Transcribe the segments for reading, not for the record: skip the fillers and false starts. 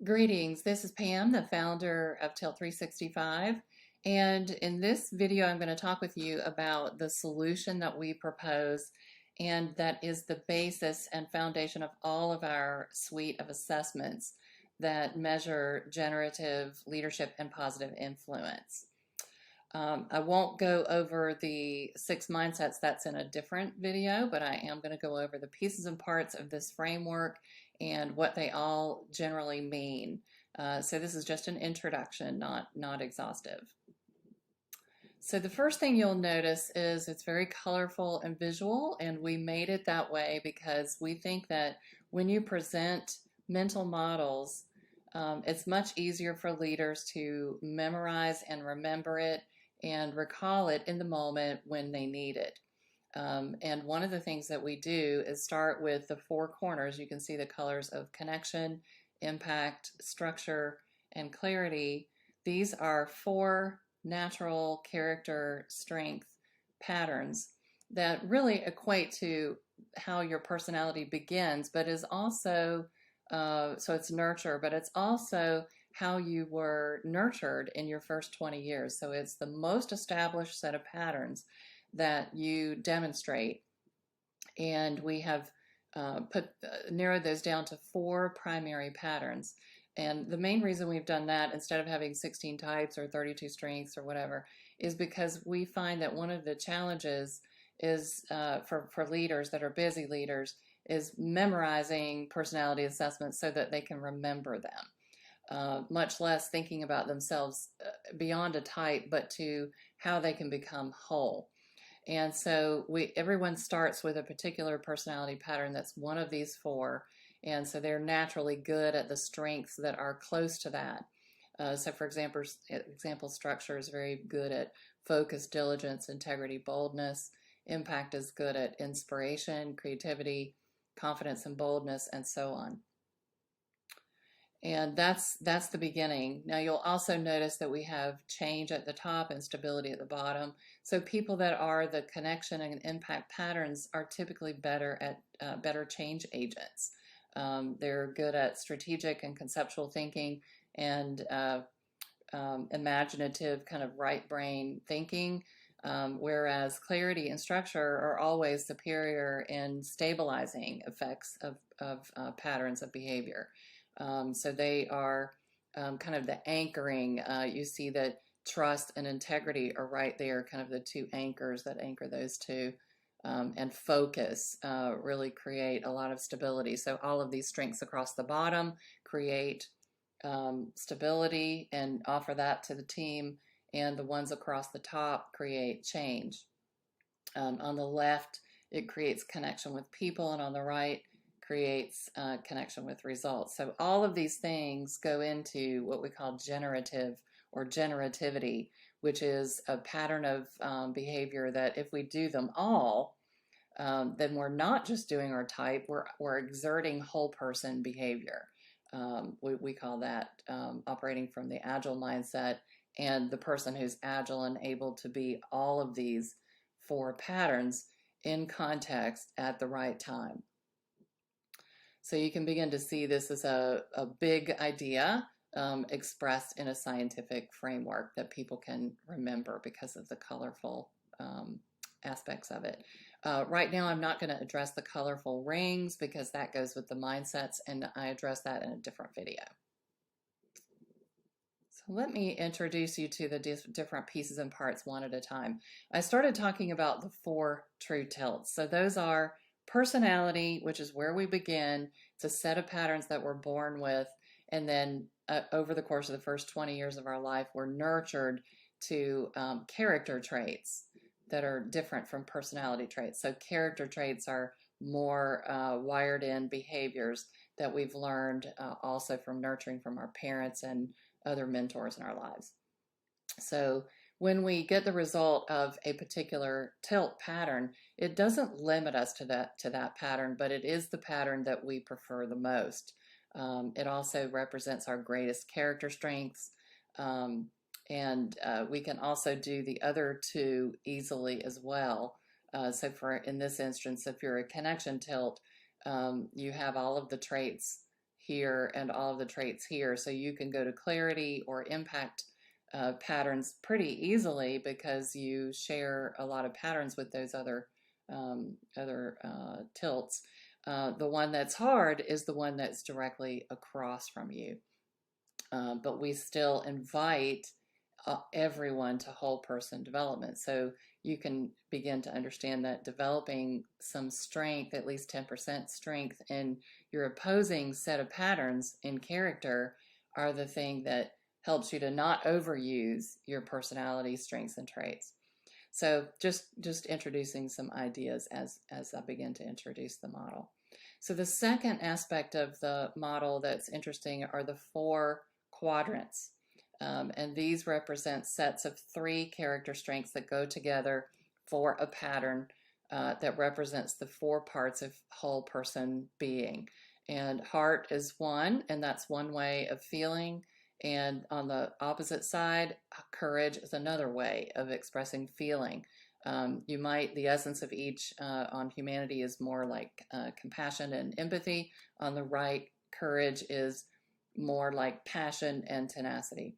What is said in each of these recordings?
Greetings, this is Pam, the founder of Tilt365, and in this video I'm going to talk with you about the solution that we propose, and that is the basis and foundation of all of our suite of assessments that measure generative leadership and positive influence. I won't go over the 6 mindsets, that's in a different video, but I am going to go over the pieces and parts of this framework and what they all generally mean. So this is just an introduction, not exhaustive. So the first thing you'll notice is it's very colorful and visual, and we made it that way because we think that when you present mental models, it's much easier for leaders to memorize and remember it and recall it in the moment when they need it. And one of the things that we do is start with the 4 corners. You can see the colors of connection, impact, structure, and clarity. These are 4 natural character strength patterns that really equate to how your personality begins, but is also, so it's nurture, but it's also how you were nurtured in your first 20 years. So it's the most established set of patterns that you demonstrate. And we have narrowed those down to 4 primary patterns. And the main reason we've done that, instead of having 16 types or 32 strengths or whatever, is because we find that one of the challenges is for leaders that are busy leaders is memorizing personality assessments so that they can remember them. Much less thinking about themselves beyond a type, but to how they can become whole. And so everyone starts with a particular personality pattern that's one of these 4, and so they're naturally good at the strengths that are close to that. So for example, structure is very good at focus, diligence, integrity, boldness. Impact is good at inspiration, creativity, confidence, and boldness, and so on. And that's the beginning. Now you'll also notice that we have change at the top and stability at the bottom. So people that are the connection and impact patterns are typically better at better change agents. They're good at strategic and conceptual thinking and imaginative kind of right brain thinking, whereas clarity and structure are always superior in stabilizing effects of patterns of behavior. So they are kind of the anchoring. You see that trust and integrity are right there, kind of the 2 anchors that anchor those 2. And focus really create a lot of stability. So all of these strengths across the bottom create stability and offer that to the team, and the ones across the top create change. On the left, it creates connection with people, and on the right, creates connection with results. So all of these things go into what we call generative or generativity, which is a pattern of behavior that if we do them all, then we're not just doing our type, we're exerting whole person behavior. We call that operating from the agile mindset, and the person who's agile and able to be all of these 4 patterns in context at the right time. So you can begin to see this as a big idea expressed in a scientific framework that people can remember because of the colorful aspects of it. Right now I'm not going to address the colorful rings because that goes with the mindsets, and I address that in a different video. So let me introduce you to the different pieces and parts one at a time. I started talking about the 4 true tilts. So those are personality, which is where we begin. It's a set of patterns that we're born with, and then over the course of the first 20 years of our life, we're nurtured to character traits that are different from personality traits. So character traits are more wired in behaviors that we've learned also from nurturing from our parents and other mentors in our lives. So when we get the result of a particular tilt pattern, it doesn't limit us to that pattern, but it is the pattern that we prefer the most. It also represents our greatest character strengths, and we can also do the other 2 easily as well. So in this instance, if you're a connection tilt, you have all of the traits here and all of the traits here. So you can go to clarity or impact patterns pretty easily because you share a lot of patterns with those other tilts. The one that's hard is the one that's directly across from you. But we still invite everyone to whole person development. So you can begin to understand that developing some strength, at least 10% strength in your opposing set of patterns in character, are the thing that helps you to not overuse your personality strengths and traits. So just introducing some ideas as I begin to introduce the model. So the second aspect of the model that's interesting are the 4 quadrants. And these represent sets of 3 character strengths that go together for a pattern that represents the 4 parts of whole person being. And heart is one, and that's one way of feeling. And on the opposite side, courage is another way of expressing feeling. The essence of each on humanity is more like compassion and empathy. On the right, courage is more like passion and tenacity.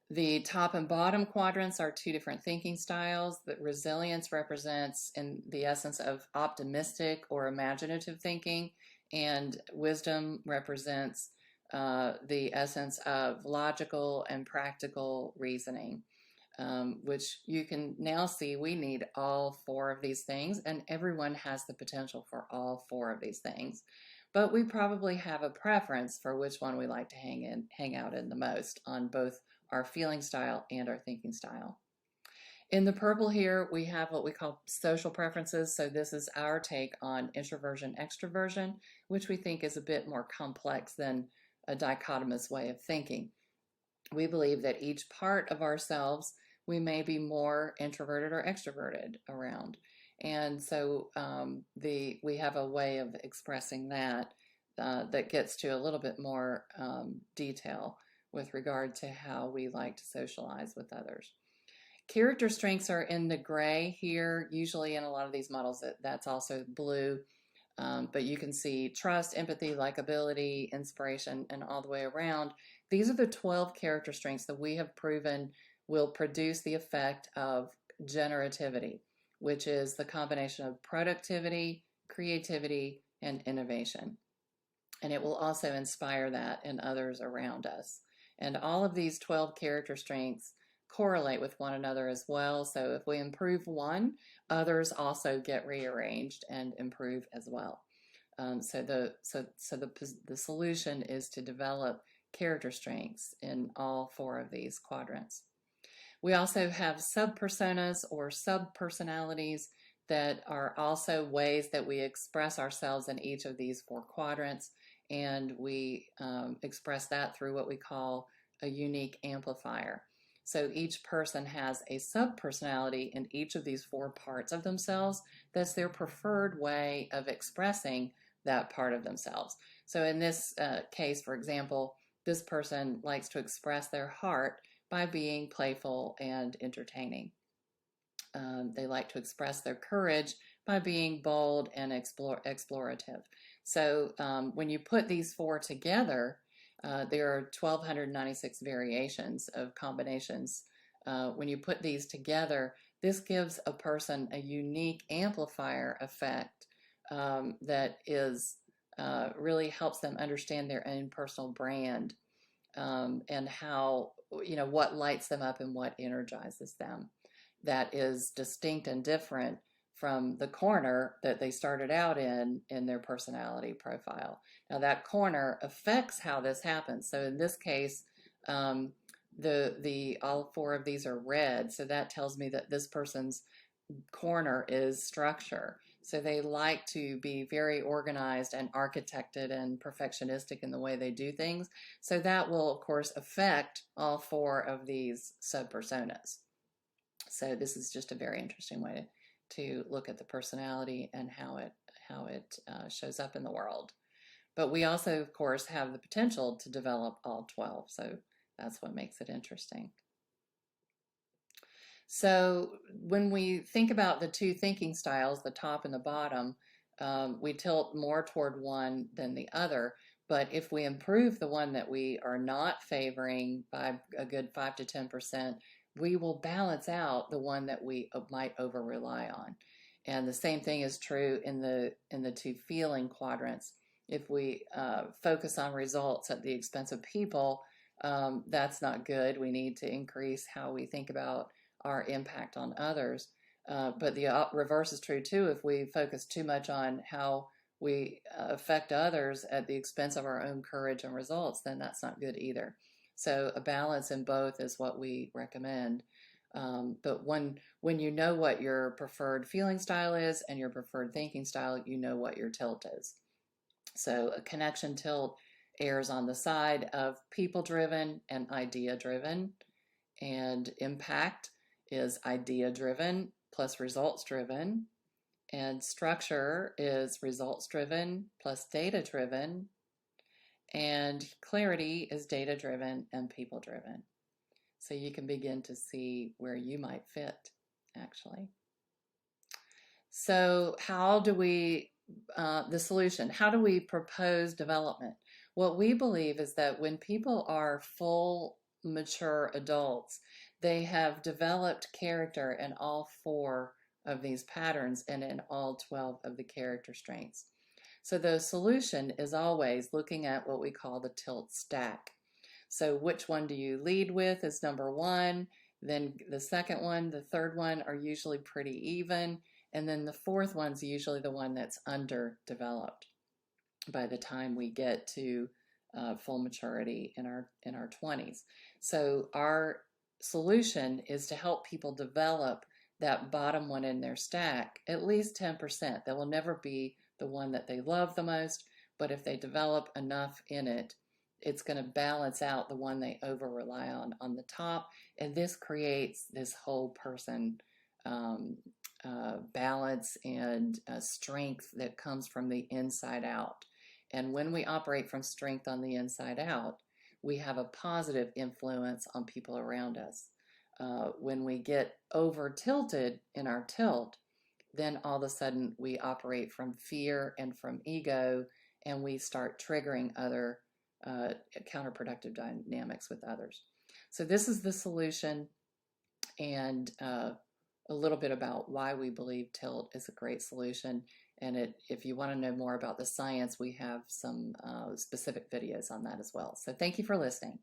The top and bottom quadrants are 2 different thinking styles. That resilience represents in the essence of optimistic or imaginative thinking, and wisdom represents the essence of logical and practical reasoning, which you can now see we need all 4 of these things, and everyone has the potential for all 4 of these things. But we probably have a preference for which one we like to hang out in the most on both our feeling style and our thinking style. In the purple here, we have what we call social preferences. So this is our take on introversion, extroversion, which we think is a bit more complex than a dichotomous way of thinking. We believe that each part of ourselves, we may be more introverted or extroverted around. And so we have a way of expressing that that gets to a little bit more detail with regard to how we like to socialize with others. Character strengths are in the gray here. Usually in a lot of these models, that's also blue. But you can see trust, empathy, likability, inspiration, and all the way around. These are the 12 character strengths that we have proven will produce the effect of generativity, which is the combination of productivity, creativity, and innovation. And it will also inspire that in others around us. And all of these 12 character strengths correlate with one another as well. So if we improve one, others also get rearranged and improve as well. So the solution is to develop character strengths in all 4 of these quadrants. We also have sub-personas or sub-personalities that are also ways that we express ourselves in each of these 4 quadrants, and we express that through what we call a unique amplifier. So each person has a sub-personality in each of these 4 parts of themselves that's their preferred way of expressing that part of themselves. So in this case, for example, this person likes to express their heart by being playful and entertaining. They like to express their courage by being bold and explorative. So when you put these 4 together, there are 1,296 variations of combinations. When you put these together, this gives a person a unique amplifier effect that is really helps them understand their own personal brand and how, what lights them up and what energizes them. That is distinct and different from the corner that they started out in their personality profile. Now that corner affects how this happens. So in this case, all 4 of these are red. So that tells me that this person's corner is structure. So they like to be very organized and architected and perfectionistic in the way they do things. So that will, of course, affect all 4 of these sub-personas. So this is just a very interesting way to look at the personality and how it shows up in the world. But we also, of course, have the potential to develop all 12. So that's what makes it interesting. So when we think about the 2 thinking styles, the top and the bottom, we tilt more toward one than the other. But if we improve the one that we are not favoring by a good 5 to 10%, we will balance out the one that we might over rely on. And the same thing is true in the two feeling quadrants. If we focus on results at the expense of people, that's not good. We need to increase how we think about our impact on others. But the reverse is true too. If we focus too much on how we affect others at the expense of our own courage and results, then that's not good either. So a balance in both is what we recommend. But when you know what your preferred feeling style is and your preferred thinking style, you know what your tilt is. So a connection tilt errs on the side of people-driven and idea-driven, and impact is idea-driven plus results-driven, and structure is results-driven plus data-driven, and clarity is data-driven and people-driven. So you can begin to see where you might fit, actually. So how do we, the solution, how do we propose development? What we believe is that when people are full, mature adults, they have developed character in all 4 of these patterns and in all 12 of the character strengths. So the solution is always looking at what we call the tilt stack. So which one do you lead with is number 1, then the second one, the third one are usually pretty even, and then the fourth one's usually the one that's underdeveloped by the time we get to full maturity in our 20s. So our solution is to help people develop that bottom one in their stack, at least 10%. That will never be the one that they love the most, but if they develop enough in it, it's going to balance out the one they over rely on the top, and this creates this whole person balance and strength that comes from the inside out. And when we operate from strength on the inside out, we have a positive influence on people around us. When we get over tilted in our tilt, then all of a sudden we operate from fear and from ego, and we start triggering other counterproductive dynamics with others. So this is the solution, and a little bit about why we believe tilt is a great solution. And if you want to know more about the science, we have some specific videos on that as well. So thank you for listening.